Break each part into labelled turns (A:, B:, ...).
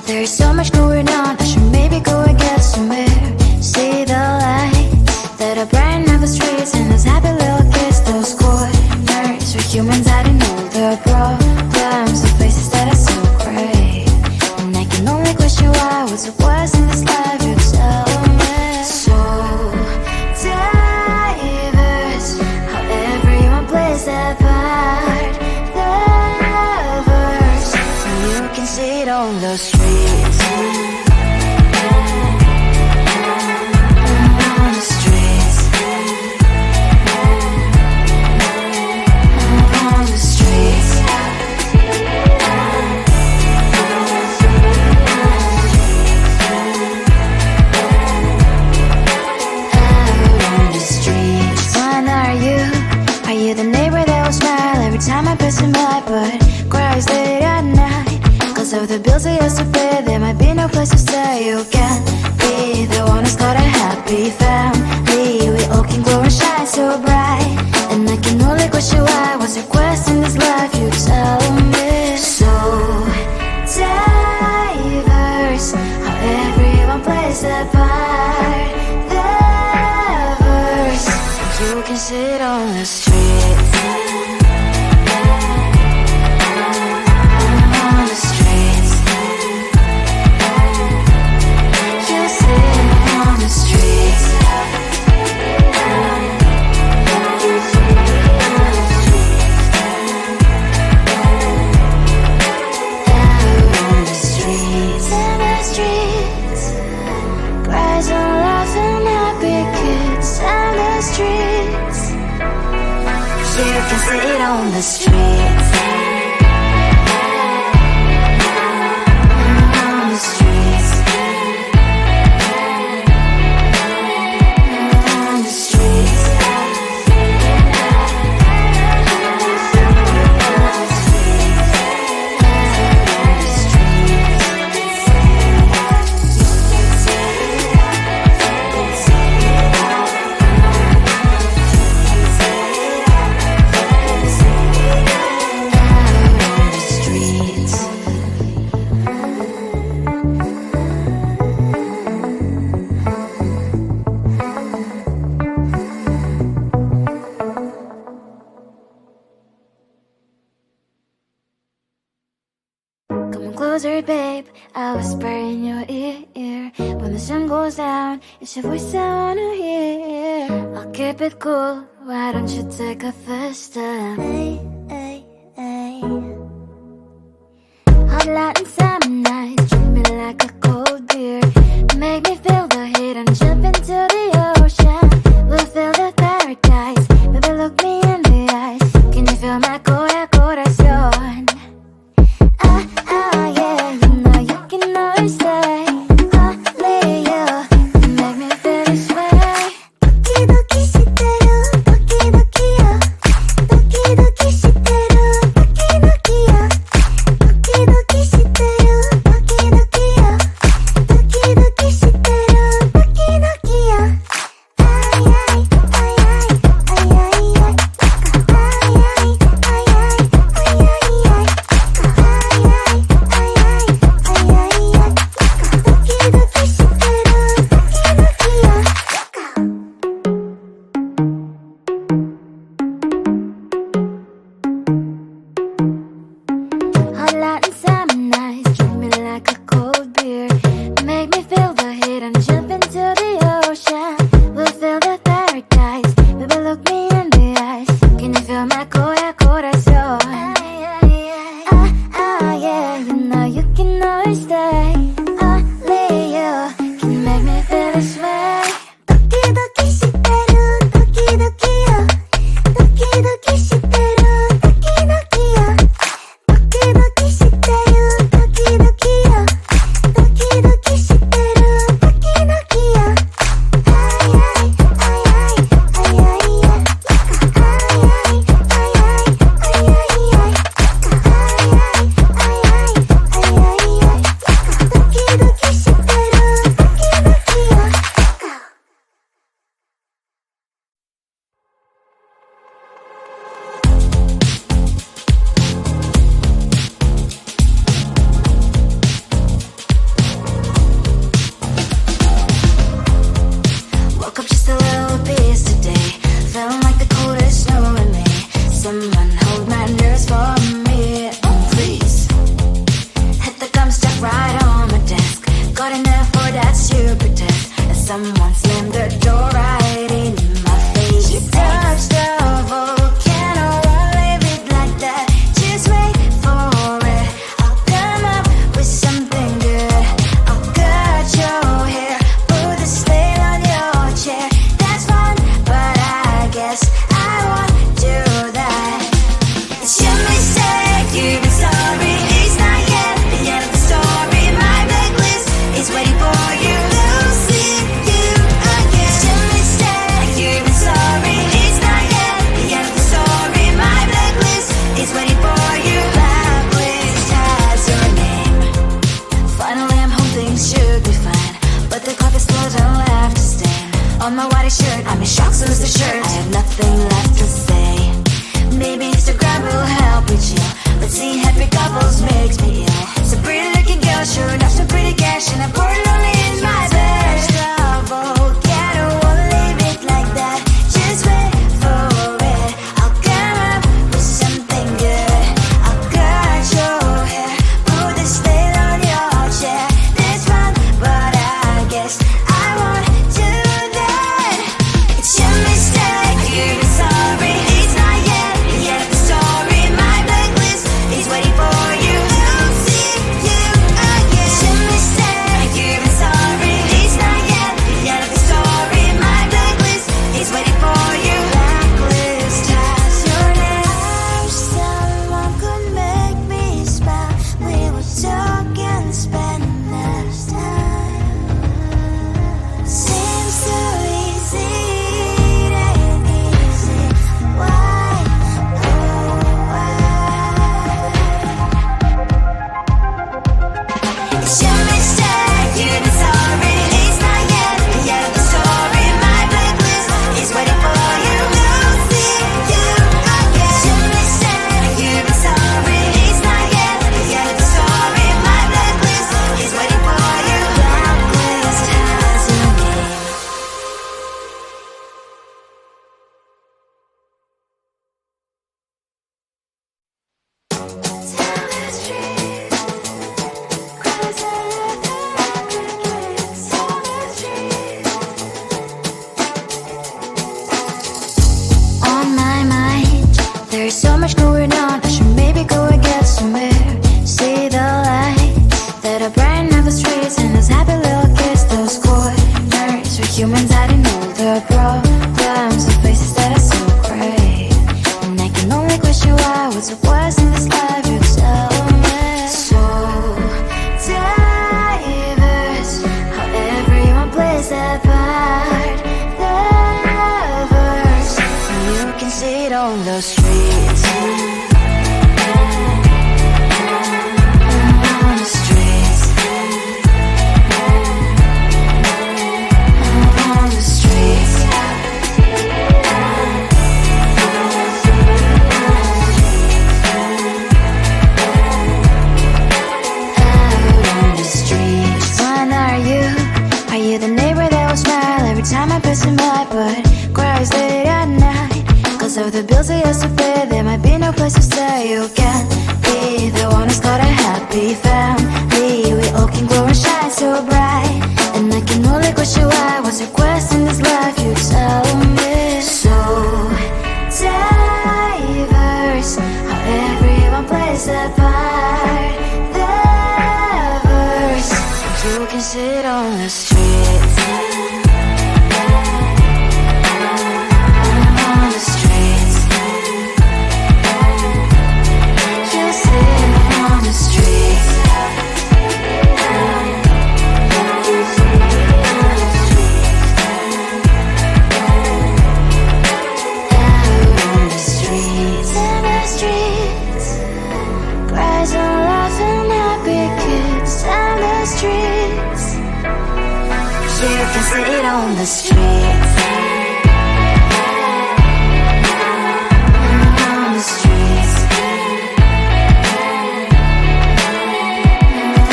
A: There's so much going on, I should maybe go and get somewhere. See the lights that are brighten up the streets, and those happy little kids, those corners where humans hiding all their problems, the places that are so great. And I can only question why, what's the worst in this life, you tell me. So diverse, how everyone plays their part. Lovers, you can see it on the streets. Of the bills I used to pay, there might be no place to stay. You can be the one who's got a happy family. We all can glow and shine so bright, and I can only question why. What's your quest in this life, you tell me. So diverse, how everyone plays their part. Lovers, you can sit on the streets. You can sit on the streets. On the streets. On the streets. Closer, babe, I'll whisper in your ear. When the sun goes down, it's your voice I wanna hear. I'll keep it cool, why don't you take a first step? Hey, hey, hey. Hot light and summer nights, treat me like a cold beer. Make me feel the heat and jump into the ocean. We'll feel the paradise, baby, look me in the eyes. Can you feel my corazón? Yeah, you know you can always stay. Only you can make me feel this way. Doki doki shiteru, doki doki yo. Doki doki shiteru, doki doki yo. Doki doki shiteru, doki doki yo. Doki doki shiteru, doki doki yo. Ay ay ay ay ay ay ay. Ay ay ay ay ay ay ay. But I never for that super test. And someone slammed the door right in my face. You touched the volcano, won't leave it like that. Just wait for it. I'll come up with something good. I'll cut your hair, put the stain on your chair. That's fun, but I guess I won't do that. It's your mistake, you've been sorry. It's not yet the end of the story. My blacklist is waiting for you. Losing you again. It's your mistake, you've been sorry. It's not yet the end of the story. My blacklist is waiting for you. Blacklist has your name. Finally I'm home, things should be fine, but the coffee still don't left a stain on my white shirt. I'm in shock, so lose the shirt. I have nothing left to say. Maybe Instagram will help with you, but seeing happy couples makes me ill. Some pretty looking girl, sure enough, some pretty cash, and I'm pouring lonely in my bed. Volcano, won't leave it like that. Just wait for it. I'll come up with something good. I'll cut your hair, put the stain on your chair. That's fun, but I guess I won't do that. It's your mistake, you've been sorry. It's not yet the end of the story. My blacklist is waiting for you. Losing you again. It's your mistake, you've been sorry. It's not yet the end of the story. My blacklist is waiting for you. Blacklist has your name. I wish someone could make me smile. We would talk and spend less time. Seems so easy, it ain't easy. Why, oh why? It's your mistake, you've been sorry. It's not yet the end of the story. My blacklist is waiting for you. Losing you again. It's your mistake, you've been sorry. It's not yet the end of the story. My blacklist is waiting for you. Blacklist has your name. On my mind, there's so much going on. I should maybe go and get somewhere. See the lights that are brighten up the streets, and those happy little kids, those corners where humans hiding all the problems, the faces that are so gray. And I can only question why, what's the worst in this life, you tell me. So diverse, how everyone plays their part. Lovers, you can see it on the streets. On the streets. On the streets. Out on the streets. When are you? Are you the neighbor that will smile every time I pass him by, but cries late at night? Cause of the bills he has to pay, there might be no place to stay. You can't be the one who's got a happy family. We all can glow and shine so bright, and I can only question why, what's your quest in this life, you tell me. So diverse, how everyone plays their part. Lovers, you can sit on the streets. On the streets. You sit on the streets. Out on the streets. In the streets. Cries and laughing happy kids. On the streets. You can sit on the streets. On the streets.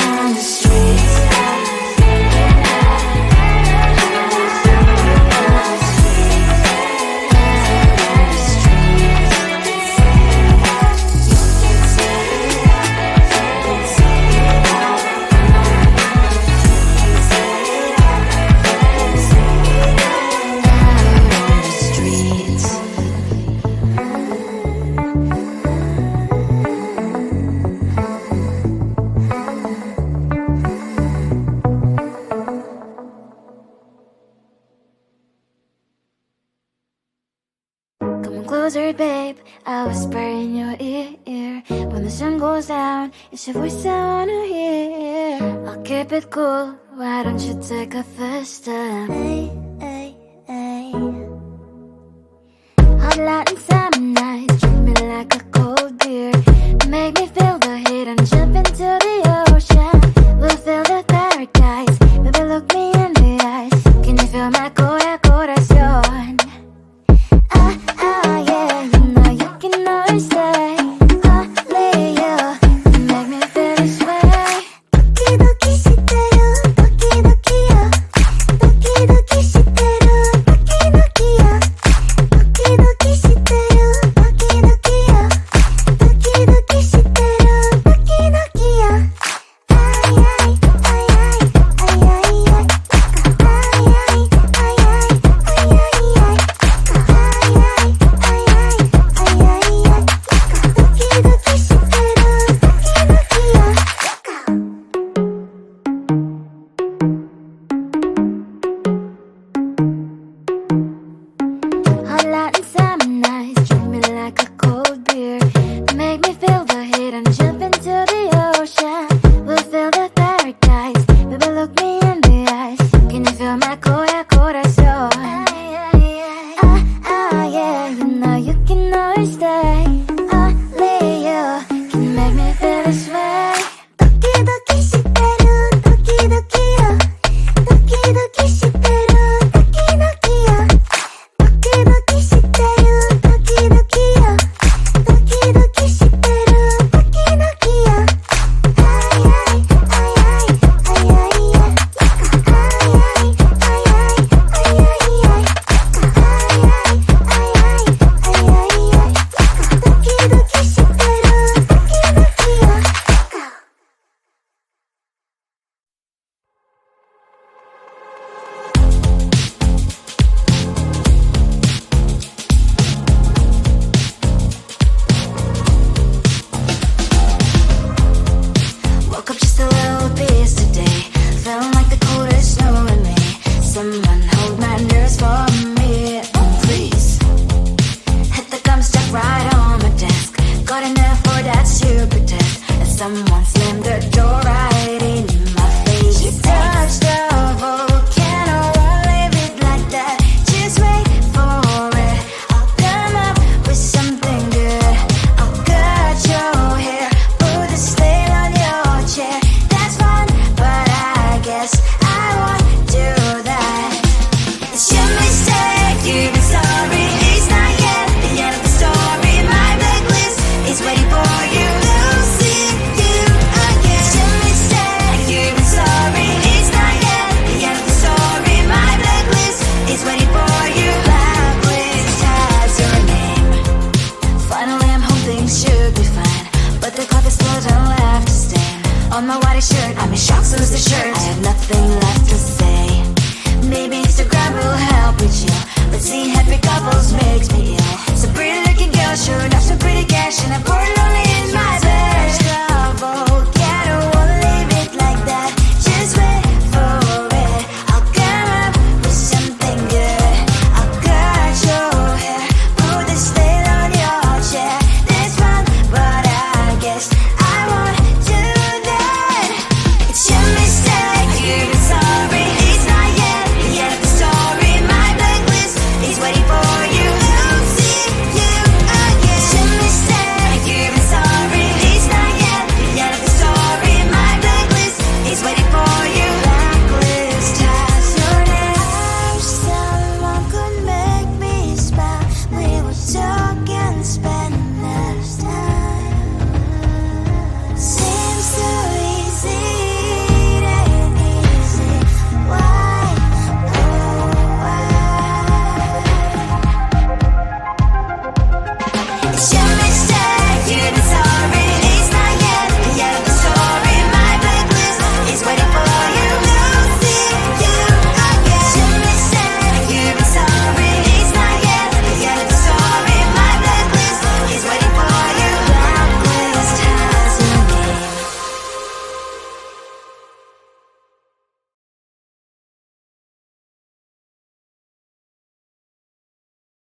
A: On the streets. closer, babe. I'll whisper in your ear. When the sun goes down, it's your voice I wanna hear. I'll keep it cool, why don't you take a first step? Hey, hey, hey. Hot light inside.